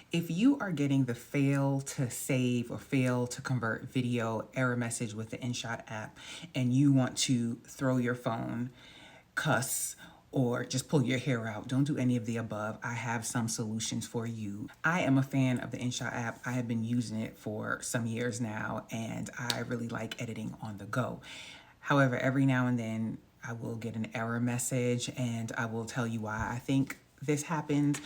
If you are getting the fail to save or fail to convert video error message with the InShot app and you want to throw your phone, cuss, or just pull your hair out, don't do any of the above. I have some solutions for you. I am a fan of the InShot app. I have been using it for some years now, and I really like editing on the go. However, every now and then I will get an error message and I will tell you why I think this happened.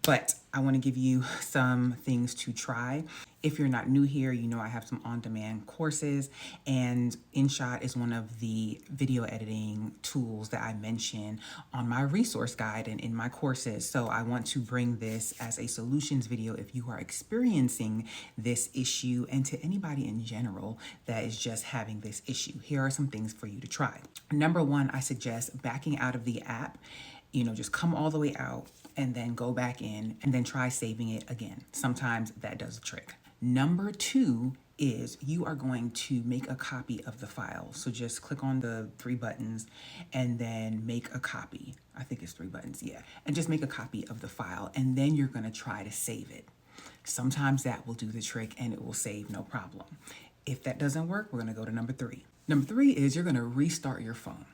But I want to give you some things to try. If you're not new here, you know I have some on-demand courses, and InShot is one of the video editing tools that I mention on my resource guide and in my courses. So I want to bring this as a solutions video if you are experiencing this issue, and to anybody in general that is just having this issue. Here are some things for you to try. Number one, I suggest backing out of the app. Just come all the way out and then go back in and then try saving it again. Sometimes that does the trick. Number two is you are going to make a copy of the file. So just click on the three buttons and then make a copy. I think it's three buttons, yeah. And just make a copy of the file, and then you're gonna try to save it. Sometimes that will do the trick and it will save no problem. If that doesn't work, we're gonna go to number three. Number three is you're gonna restart your phone.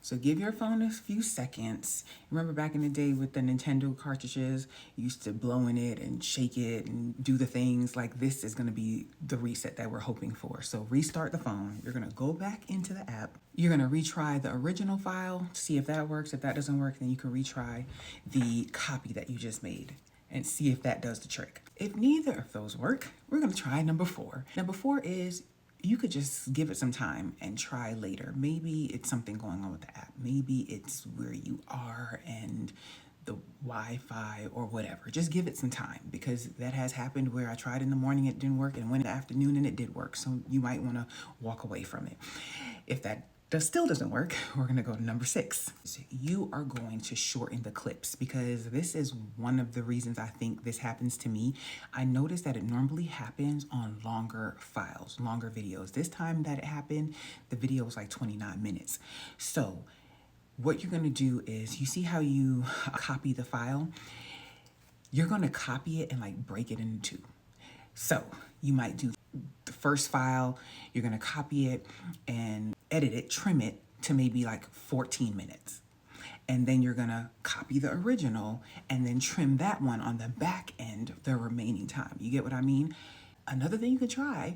So give your phone a few seconds. Remember back in the day with the Nintendo cartridges, you used to blow in it and shake it and do the things. Like, this is gonna be the reset that we're hoping for. So restart the phone. You're gonna go back into the app. You're gonna retry the original file, see if that works. If that doesn't work, then you can retry the copy that you just made and see if that does the trick. If neither of those work, we're gonna try number four. Number four is you could just give it some time and try later. Maybe it's something going on with the app. Maybe it's where you are and the Wi-Fi or whatever. Just give it some time, because that has happened where I tried in the morning, it didn't work, and went in the afternoon and it did work. So you might want to walk away from it. If that still doesn't work, we're gonna go to number six. So you are going to shorten the clips, because this is one of the reasons I think this happens to me. I noticed that it normally happens on longer files, longer videos. This time that it happened, the video was like 29 minutes. So what you're gonna do is, you see how you copy the file? You're gonna copy it and like break it into two. So you might do the first file, you're gonna copy it and edit it, trim it to maybe like 14 minutes. And then you're gonna copy the original and then trim that one on the back end the remaining time. You get what I mean? Another thing you could try,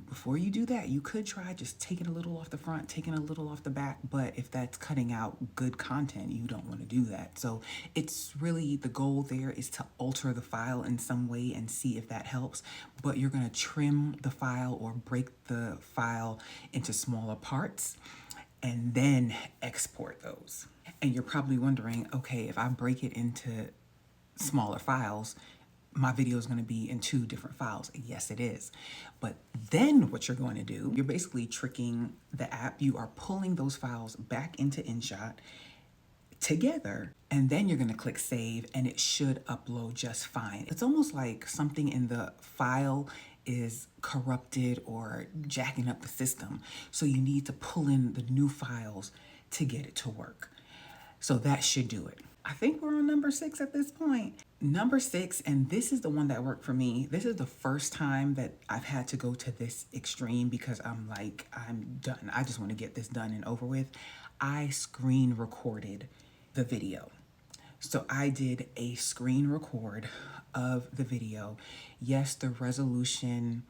before you do that, you could try just taking a little off the front, taking a little off the back, but if that's cutting out good content, you don't want to do that. So it's really, the goal there is to alter the file in some way and see if that helps, but you're going to trim the file or break the file into smaller parts and then export those. And you're probably wondering, okay, if I break it into smaller files, my video is going to be in two different files. Yes, it is. But then what you're going to do, you're basically tricking the app. You are pulling those files back into InShot together, and then you're going to click save, and it should upload just fine. It's almost like something in the file is corrupted or jacking up the system. So you need to pull in the new files to get it to work. So that should do it. I think we're on number six at this point. Number six, and this is the one that worked for me. This is the first time that I've had to go to this extreme, because I'm like, I'm done. I just want to get this done and over with. I screen recorded the video. So I did a screen record of the video. Yes, the resolution,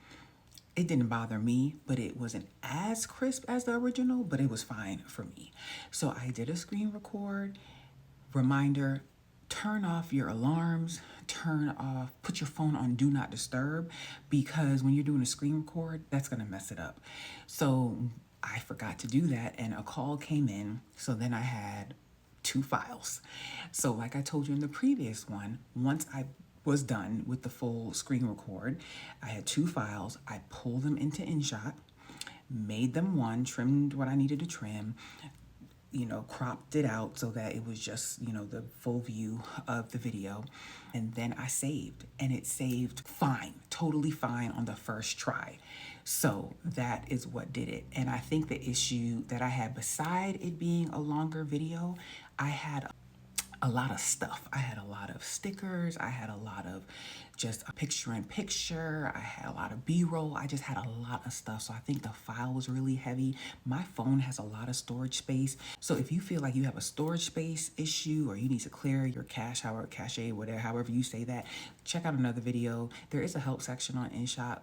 it didn't bother me, but it wasn't as crisp as the original, but it was fine for me. So I did a screen record. Reminder, turn off your alarms, put your phone on do not disturb, because when you're doing a screen record, that's gonna mess it up. So I forgot to do that, and a call came in. So then I had two files. So like I told you in the previous one, once I was done with the full screen record, I had two files. I pulled them into InShot, made them one, trimmed what I needed to trim, cropped it out so that it was just, the full view of the video. And then I saved, and it saved fine, totally fine on the first try. So that is what did it. And I think the issue that I had, beside it being a longer video, I had a lot of stuff. I had a lot of stickers. I had a lot of just a picture in picture. I had a lot of B-roll. I just had a lot of stuff. So I think the file was really heavy. My phone has a lot of storage space. So if you feel like you have a storage space issue or you need to clear your cache, whatever, however you say that, check out another video. There is a help section on InShot.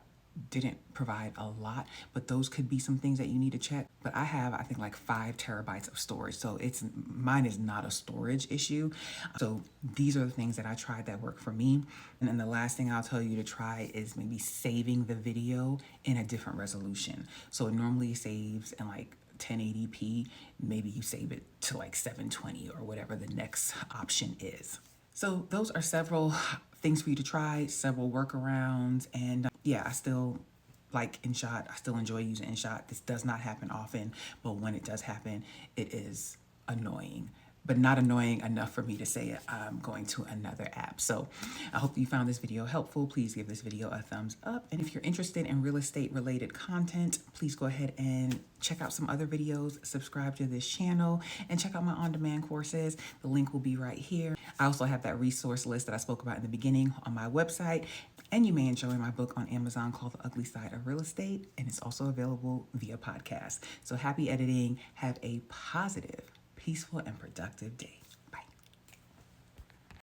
Didn't provide a lot, but those could be some things that you need to check. But I have, I think, like 5 terabytes of storage, so mine is not a storage issue. So these are the things that I tried that work for me. And then the last thing I'll tell you to try is maybe saving the video in a different resolution. So it normally saves in like 1080p. Maybe you save it to like 720 or whatever the next option is. So those are several things for you to try, several workarounds, and yeah, I still like InShot. I still enjoy using InShot. This does not happen often, but when it does happen, it is annoying, but not annoying enough for me to say I'm going to another app. So I hope you found this video helpful. Please give this video a thumbs up. And if you're interested in real estate related content, please go ahead and check out some other videos, subscribe to this channel, and check out my on-demand courses. The link will be right here. I also have that resource list that I spoke about in the beginning on my website. And you may enjoy my book on Amazon called The Ugly Side of Real Estate, and it's also available via podcast. So happy editing. Have a positive, peaceful, and productive day.